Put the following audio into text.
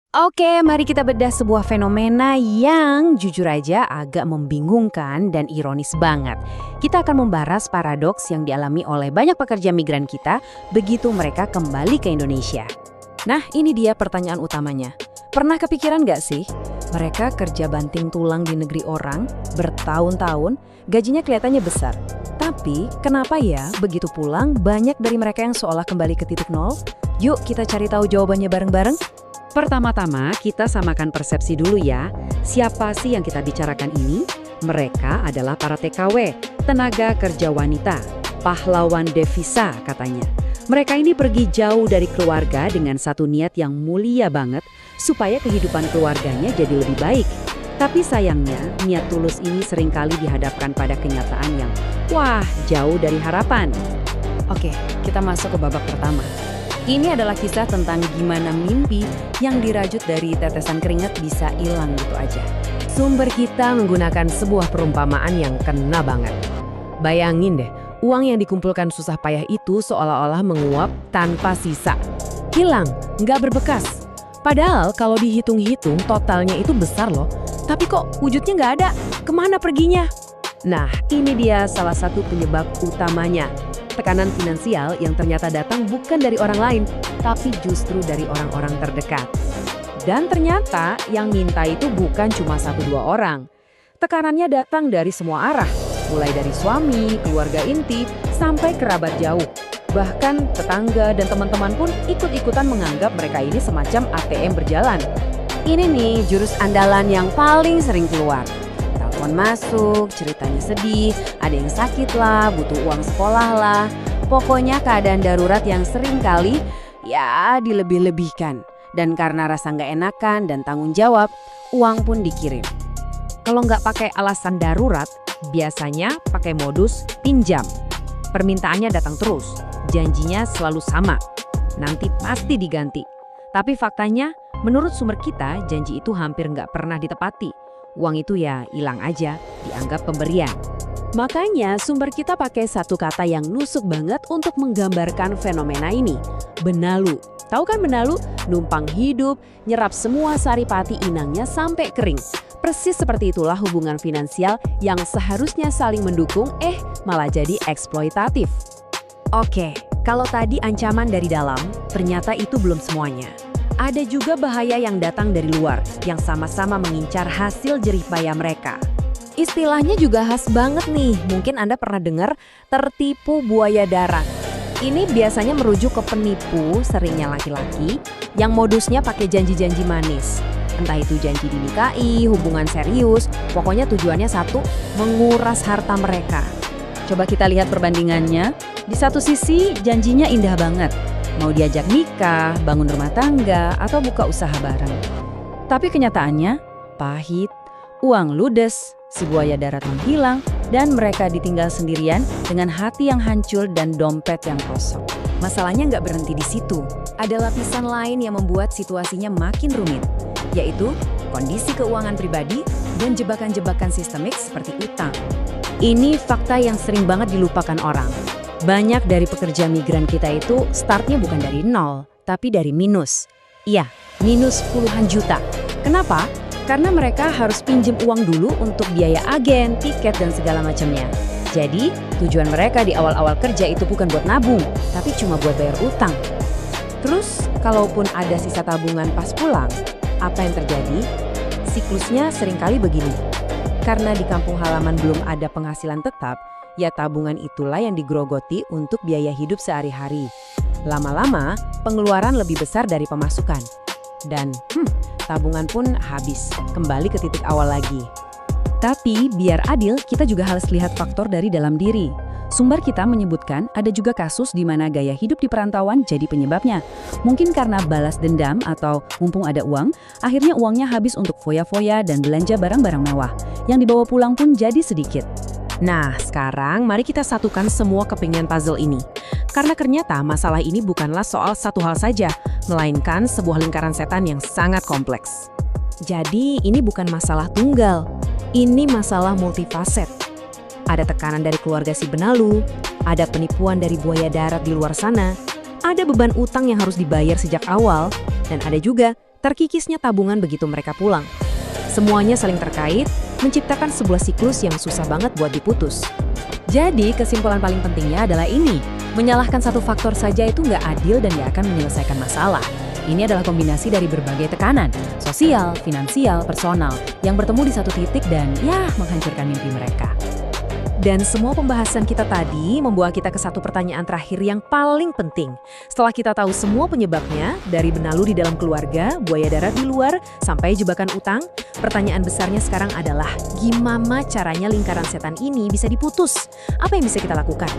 Oke, mari kita bedah sebuah fenomena yang jujur aja agak membingungkan dan ironis banget. Kita akan membahas paradoks yang dialami oleh banyak pekerja migran kita begitu mereka kembali ke Indonesia. Nah, ini dia pertanyaan utamanya. Pernah kepikiran nggak sih? Mereka kerja banting tulang di negeri orang, bertahun-tahun, gajinya kelihatannya besar. Tapi, kenapa ya begitu pulang banyak dari mereka yang seolah kembali ke titik nol? Yuk kita cari tahu jawabannya bareng-bareng. Pertama-tama, kita samakan persepsi dulu ya. Siapa sih yang kita bicarakan ini? Mereka adalah para TKW, tenaga kerja wanita, pahlawan devisa katanya. Mereka ini pergi jauh dari keluarga dengan satu niat yang mulia banget, supaya kehidupan keluarganya jadi lebih baik. Tapi sayangnya, niat tulus ini seringkali dihadapkan pada kenyataan yang, wah, jauh dari harapan. Oke, kita masuk ke babak pertama. Ini adalah kisah tentang gimana mimpi yang dirajut dari tetesan keringat bisa hilang gitu aja. Sumber kita menggunakan sebuah perumpamaan yang kena banget. Bayangin deh, uang yang dikumpulkan susah payah itu seolah-olah menguap tanpa sisa. Hilang, nggak berbekas. Padahal kalau dihitung-hitung totalnya itu besar loh. Tapi kok wujudnya nggak ada? Kemana perginya? Nah, ini dia salah satu penyebab utamanya. Tekanan finansial yang ternyata datang bukan dari orang lain, tapi justru dari orang-orang terdekat. Dan ternyata yang minta itu bukan cuma 1-2 orang. Tekanannya datang dari semua arah, mulai dari suami, keluarga inti, sampai kerabat jauh. Bahkan tetangga dan teman-teman pun ikut-ikutan menganggap mereka ini semacam ATM berjalan. Ini nih jurus andalan yang paling sering keluar. Telepon masuk, ceritanya sedih, ada yang sakit lah, butuh uang sekolah lah. Pokoknya keadaan darurat yang sering kali ya dilebih-lebihkan. Dan karena rasa nggak enakan dan tanggung jawab, uang pun dikirim. Kalau nggak pakai alasan darurat, biasanya pakai modus pinjam. Permintaannya datang terus, janjinya selalu sama. Nanti pasti diganti. Tapi faktanya, menurut sumber kita, janji itu hampir nggak pernah ditepati. Uang itu ya hilang aja, dianggap pemberian. Makanya sumber kita pakai satu kata yang nusuk banget untuk menggambarkan fenomena ini. Benalu. Tahu kan benalu? Numpang hidup, nyerap semua saripati inangnya sampai kering. Persis seperti itulah hubungan finansial yang seharusnya saling mendukung, malah jadi eksploitatif. Oke, kalau tadi ancaman dari dalam, ternyata itu belum semuanya. Ada juga bahaya yang datang dari luar, yang sama-sama mengincar hasil jerih payah mereka. Istilahnya juga khas banget nih, mungkin Anda pernah dengar tertipu buaya darat. Ini biasanya merujuk ke penipu, seringnya laki-laki, yang modusnya pakai janji-janji manis. Entah itu janji dinikahi, hubungan serius, pokoknya tujuannya satu, menguras harta mereka. Coba kita lihat perbandingannya, di satu sisi janjinya indah banget. Mau diajak nikah, bangun rumah tangga, atau buka usaha bareng. Tapi kenyataannya, pahit, uang ludes, si buaya darat menghilang, dan mereka ditinggal sendirian dengan hati yang hancur dan dompet yang kosong. Masalahnya nggak berhenti di situ. Ada lapisan lain yang membuat situasinya makin rumit, yaitu kondisi keuangan pribadi dan jebakan-jebakan sistemik seperti utang. Ini fakta yang sering banget dilupakan orang. Banyak dari pekerja migran kita itu startnya bukan dari nol, tapi dari minus. Iya, minus puluhan juta. Kenapa? Karena mereka harus pinjem uang dulu untuk biaya agen, tiket, dan segala macamnya. Jadi, tujuan mereka di awal-awal kerja itu bukan buat nabung, tapi cuma buat bayar utang. Terus, kalaupun ada sisa tabungan pas pulang, apa yang terjadi? Siklusnya seringkali begini. Karena di kampung halaman belum ada penghasilan tetap, ya tabungan itulah yang digerogoti untuk biaya hidup sehari-hari. Lama-lama, pengeluaran lebih besar dari pemasukan. Dan, tabungan pun habis, kembali ke titik awal lagi. Tapi, biar adil, kita juga harus lihat faktor dari dalam diri. Sumber kita menyebutkan ada juga kasus di mana gaya hidup di perantauan jadi penyebabnya. Mungkin karena balas dendam atau mumpung ada uang, akhirnya uangnya habis untuk foya-foya dan belanja barang-barang mewah. Yang dibawa pulang pun jadi sedikit. Nah, sekarang mari kita satukan semua kepingan puzzle ini. Karena ternyata masalah ini bukanlah soal satu hal saja, melainkan sebuah lingkaran setan yang sangat kompleks. Jadi, ini bukan masalah tunggal. Ini masalah multifaset. Ada tekanan dari keluarga si benalu, ada penipuan dari buaya darat di luar sana, ada beban utang yang harus dibayar sejak awal, dan ada juga terkikisnya tabungan begitu mereka pulang. Semuanya saling terkait, menciptakan sebuah siklus yang susah banget buat diputus. Jadi, kesimpulan paling pentingnya adalah ini. Menyalahkan satu faktor saja itu nggak adil dan nggak akan menyelesaikan masalah. Ini adalah kombinasi dari berbagai tekanan, sosial, finansial, personal, yang bertemu di satu titik dan menghancurkan mimpi mereka. Dan semua pembahasan kita tadi membawa kita ke satu pertanyaan terakhir yang paling penting. Setelah kita tahu semua penyebabnya, dari benalu di dalam keluarga, buaya darat di luar, sampai jebakan utang, pertanyaan besarnya sekarang adalah gimana caranya lingkaran setan ini bisa diputus? Apa yang bisa kita lakukan?